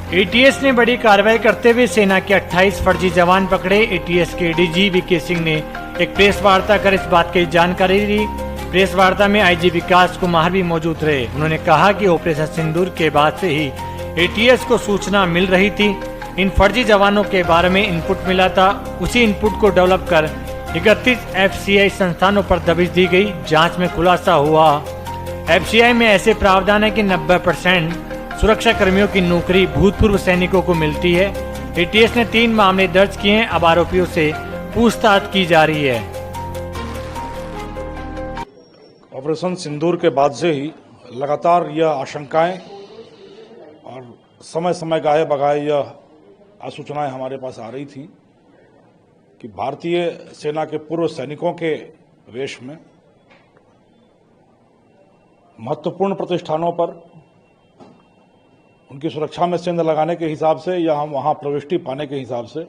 ATS ने बड़ी कार्रवाई करते हुए सेना के 28 फर्जी जवान पकड़े। एटीएस के डीजी वीके सिंह ने एक प्रेस वार्ता कर इस बात की जानकारी दी। प्रेस वार्ता में आईजी विकास कुमार भी मौजूद रहे। उन्होंने कहा कि ऑपरेशन सिंदूर के बाद से ही एटीएस को सूचना मिल रही थी। इन फर्जी जवानों के बारे में इनपुट मिला था। उसी इनपुट को डेवलप कर 31 एफसीआई संस्थानों पर दबिश दी गई। जांच में खुलासा हुआ एफसीआई में ऐसे प्रावधान है कि 90% सुरक्षा कर्मियों की नौकरी भूतपूर्व सैनिकों को मिलती है। एटीएस ने 3 मामले दर्ज किए हैं। अब आरोपियों से पूछताछ की जा रही है। ऑपरेशन सिंदूर के बाद से ही लगातार यह आशंकाएं और समय समय गाहे बगाए यह आसूचनाएं हमारे पास आ रही थी कि भारतीय सेना के पूर्व सैनिकों के वेश में महत्वपूर्ण प्रतिष्ठानों पर उनकी सुरक्षा में सेंध लगाने के हिसाब से या हम वहां प्रविष्टि पाने के हिसाब से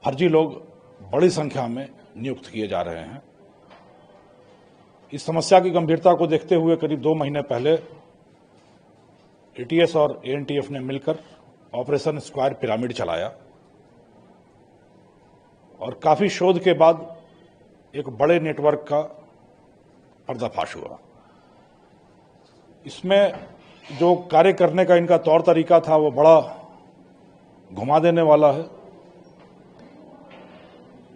फर्जी लोग बड़ी संख्या में नियुक्त किए जा रहे हैं। इस समस्या की गंभीरता को देखते हुए करीब 2 महीने पहले एटीएस और एएनटीएफ ने मिलकर ऑपरेशन स्क्वायर पिरामिड चलाया और काफी शोध के बाद एक बड़े नेटवर्क का पर्दाफाश हुआ। इसमें जो कार्य करने का इनका तौर तरीका था वो बड़ा घुमा देने वाला है।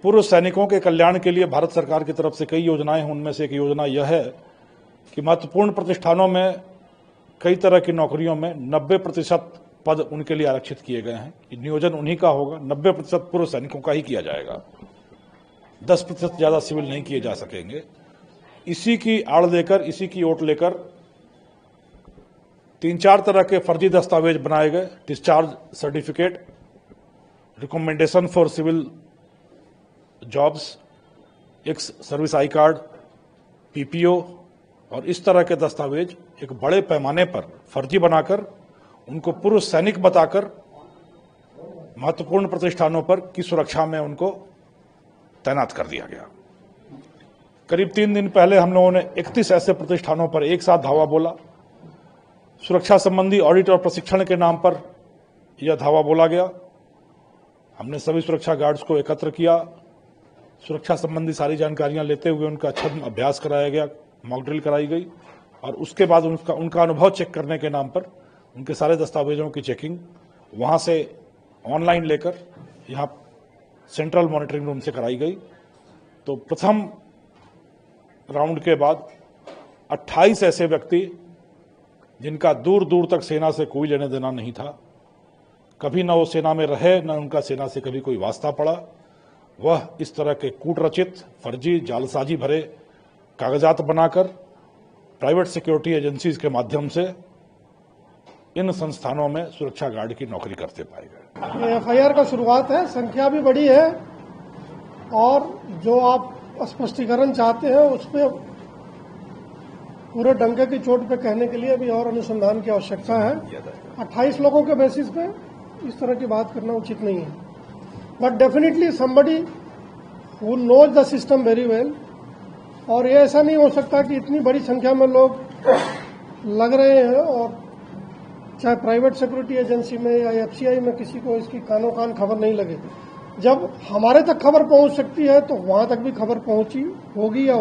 पूर्व सैनिकों के कल्याण के लिए भारत सरकार की तरफ से कई योजनाएं हैं। उनमें से एक योजना यह है कि महत्वपूर्ण प्रतिष्ठानों में कई तरह की नौकरियों में 90% पद उनके लिए आरक्षित किए गए हैं। नियोजन उन्हीं का होगा। 90% पूर्व सैनिकों का ही किया जाएगा। 10% ज्यादा सिविल नहीं किए जा सकेंगे। इसी की आड़ लेकर, इसी की ओट लेकर 3-4 तरह के फर्जी दस्तावेज बनाए गए। Discharge certificate, recommendation for civil jobs, एक सर्विस आई कार्ड, पीपीओ और इस तरह के दस्तावेज एक बड़े पैमाने पर फर्जी बनाकर उनको पूर्व सैनिक बताकर महत्वपूर्ण प्रतिष्ठानों पर की सुरक्षा में उनको तैनात कर दिया गया। करीब 3 दिन पहले हम लोगों ने 31 ऐसे प्रतिष्ठानों पर एक साथ धावा बोला। सुरक्षा संबंधी ऑडिट और प्रशिक्षण के नाम पर यह धावा बोला गया। हमने सभी सुरक्षा गार्ड्स को एकत्र किया। सुरक्षा संबंधी सारी जानकारियां लेते हुए उनका छद्म अभ्यास कराया गया, मॉक ड्रिल कराई गई और उसके बाद उनका अनुभव चेक करने के नाम पर उनके सारे दस्तावेजों की चेकिंग वहां से ऑनलाइन लेकर यहां सेंट्रल मॉनिटरिंग रूम से कराई गई। तो प्रथम राउंड के बाद 28 ऐसे व्यक्ति जिनका दूर दूर तक सेना से कोई लेने देना नहीं था, कभी न वो सेना में रहे, न उनका सेना से कभी कोई वास्ता पड़ा, वह इस तरह के कूटरचित, फर्जी, जालसाजी भरे कागजात बनाकर प्राइवेट सिक्योरिटी एजेंसीज के माध्यम से इन संस्थानों में सुरक्षा गार्ड की नौकरी करते पाए गए। एफआईआर का शुरुआत है, संख्या भी बड़ी है और जो आप स्पष्टीकरण चाहते हैं उस पर पूरे डंके की चोट पे कहने के लिए भी और अनुसंधान की आवश्यकता है। 28 लोगों के बेसिस पे इस तरह की बात करना उचित नहीं है। But definitely somebody who knows the system very well. और ये ऐसा नहीं हो सकता कि इतनी बड़ी संख्या में लोग लग रहे हैं और चाहे प्राइवेट सिक्योरिटी एजेंसी में या एफसीआई में किसी को इसकी कानों कान खबर नहीं लगे। जब हमारे तक खबर पहुंच सकती है तो वहां तक भी खबर पहुंची होगी या